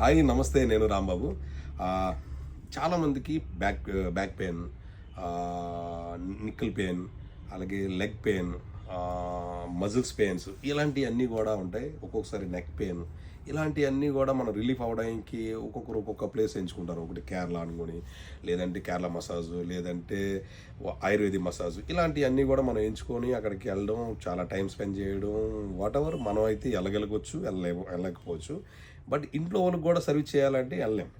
Hi నమస్తే, నేను రాంబాబు. చాలామందికి బ్యాక్ పెయిన్, నిక్కల్ పెయిన్, అలాగే లెగ్ పెయిన్, మజిల్స్ పెయిన్స్ ఇలాంటివన్నీ కూడా ఉంటాయి. ఒక్కొక్కసారి నెక్ పెయిన్ ఇలాంటివన్నీ కూడా మనం రిలీఫ్ అవ్వడానికి ఒక్కొక్కరు ఒక్కొక్క ప్లేస్ ఎంచుకుంటారు. ఒకటి కేరళ అనుకొని, లేదంటే కేరళ మసాజ్, లేదంటే ఆయుర్వేదిక్ మసాజ్, ఇలాంటివన్నీ కూడా మనం ఎంచుకొని అక్కడికి వెళ్ళడం, చాలా టైం స్పెండ్ చేయడం, వాట్ ఎవర్. మనం అయితే వెళ్ళగలగవచ్చు, వెళ్ళలేకపోవచ్చు. బట్ ఇంట్లో వాళ్ళకి కూడా సర్వీస్ చేయాలంటే వెళ్ళలేం.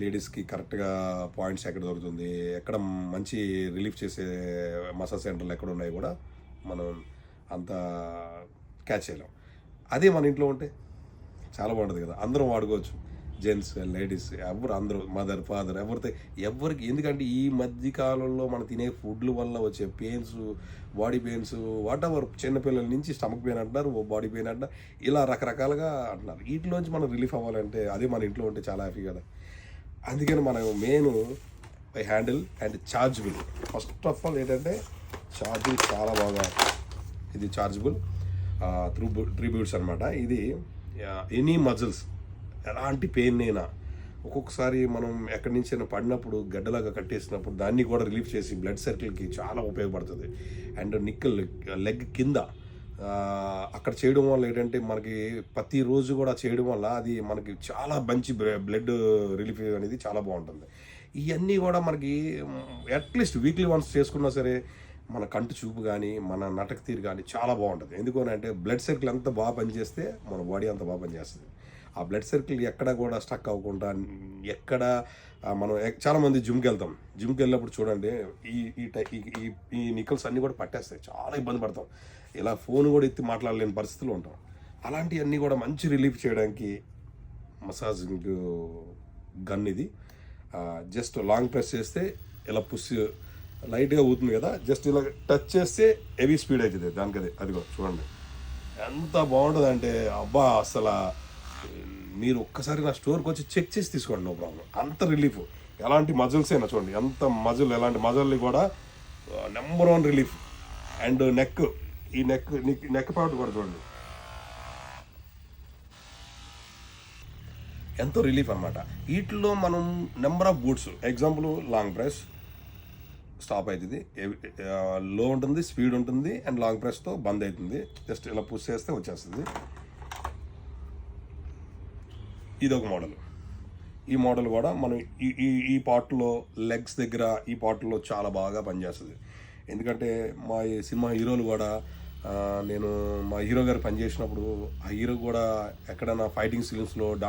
లేడీస్కి కరెక్ట్గా పాయింట్స్ ఎక్కడ దొరుకుతుంది, ఎక్కడ మంచి రిలీఫ్ చేసే మసాజ్ సెంటర్లు ఎక్కడ ఉన్నాయి కూడా మనం అంత క్యాచ్ చేయలేం. అదే మన ఇంట్లో ఉంటే చాలా బాగుంటుంది కదా, అందరం వాడుకోవచ్చు. జెంట్స్, లేడీస్, ఎవరు, అందరూ, మదర్, ఫాదర్, ఎవరికి. ఎందుకంటే ఈ మధ్య కాలంలో మనం తినే ఫుడ్ల వల్ల వచ్చే pains, body pains, what ever, చిన్నపిల్లల నుంచి స్టమక్ పెయిన్ అంటున్నారు, బాడీ పెయిన్ అంటున్నారు, ఇలా రకరకాలుగా అంటున్నారు. వీటిలోంచి మనం రిలీఫ్ అవ్వాలంటే అదే మన ఇంట్లో ఉంటే చాలా హ్యాపీ కదా. అందుకని మనం main handle and chargeable. First of all ఏంటంటే ఛార్జింగ్ చాలా బాగా, ఇది చార్జబుల్ ట్రిబ్యూట్స్ అనమాట. ఇది ఎనీ మజిల్స్, ఎలాంటి పెయిన్ అయినా, ఒక్కొక్కసారి మనం ఎక్కడి నుంచి అయినా పడినప్పుడు గడ్డలాగా కట్టేసినప్పుడు దాన్ని కూడా రిలీఫ్ చేసి బ్లడ్ సర్కిల్కి చాలా ఉపయోగపడుతుంది. అండ్ నిక్కల్ లెగ్ కింద అక్కడ చేయడం వల్ల ఏంటంటే మనకి ప్రతిరోజు కూడా చేయడం వల్ల అది మనకి చాలా మంచి బ్లడ్ రిలీఫ్ అనేది చాలా బాగుంటుంది. ఇవన్నీ కూడా మనకి అట్లీస్ట్ వీక్లీ వన్స్ చేసుకున్నా సరే మన కంటి చూపు కానీ, మన నటక తీరు కానీ చాలా బాగుంటుంది. ఎందుకు అంటే బ్లడ్ సర్కిల్ ఎంత బాగా పనిచేస్తే మన బాడీ అంత బాగా పనిచేస్తుంది. ఆ బ్లడ్ సర్కిల్ ఎక్కడ కూడా స్టక్ అవ్వకుండా, ఎక్కడ మనం చాలామంది జిమ్కి వెళ్తాం. జిమ్కి వెళ్ళినప్పుడు చూడండి, ఈ ఈ ఈ ఈ నికల్స్ అన్నీ కూడా పట్టేస్తాయి, చాలా ఇబ్బంది పడతాం. ఇలా ఫోన్ కూడా ఎత్తి మాట్లాడలేని పరిస్థితుల్లో ఉంటాం. అలాంటివన్నీ కూడా మంచి రిలీఫ్ చేయడానికి మసాజింగ్ గన్ ఇది. జస్ట్ లాంగ్ ప్రెస్ చేస్తే ఇలా పుష్ లైట్గా ఊతుంది కదా, జస్ట్ ఇలా టచ్ చేస్తే హెవీ స్పీడ్ అవుతుంది దానికి. అదిగో చూడండి ఎంత బాగుంటుంది అంటే, అబ్బా అసలు మీరు ఒక్కసారి నా స్టోర్కి వచ్చి చెక్ చేసి తీసుకోండి, నో ప్రాబ్లం. అంత రిలీఫ్. ఎలాంటి మజిల్స్ అయినా చూడండి, ఎంత మజిల్, ఎలాంటి మజిల్ని కూడా నెంబర్ 1 రిలీఫ్. అండ్ నెక్, ఈ నెక్ పార్ట్ కూడా చూడండి ఎంతో రిలీఫ్ అనమాట. వీటిలో మనం number of boots, example long press stop అవుతుంది, లో ఉంటుంది, స్పీడ్ ఉంటుంది, అండ్ లాంగ్ ప్రెస్తో బంద్ అవుతుంది. జస్ట్ ఇలా పుష్ చేస్తే వచ్చేస్తుంది. ఇది ఒక మోడల్. ఈ మోడల్ కూడా మనం ఈ పార్ట్లో, లెగ్స్ దగ్గర ఈ పార్ట్లో చాలా బాగా పనిచేస్తుంది. ఎందుకంటే మా ఈ సినిమా హీరోలు కూడా, నేను మా హీరో గారు పనిచేసినప్పుడు ఆ హీరో కూడా ఎక్కడైనా ఫైటింగ్ సీన్స్లో, డాన్స్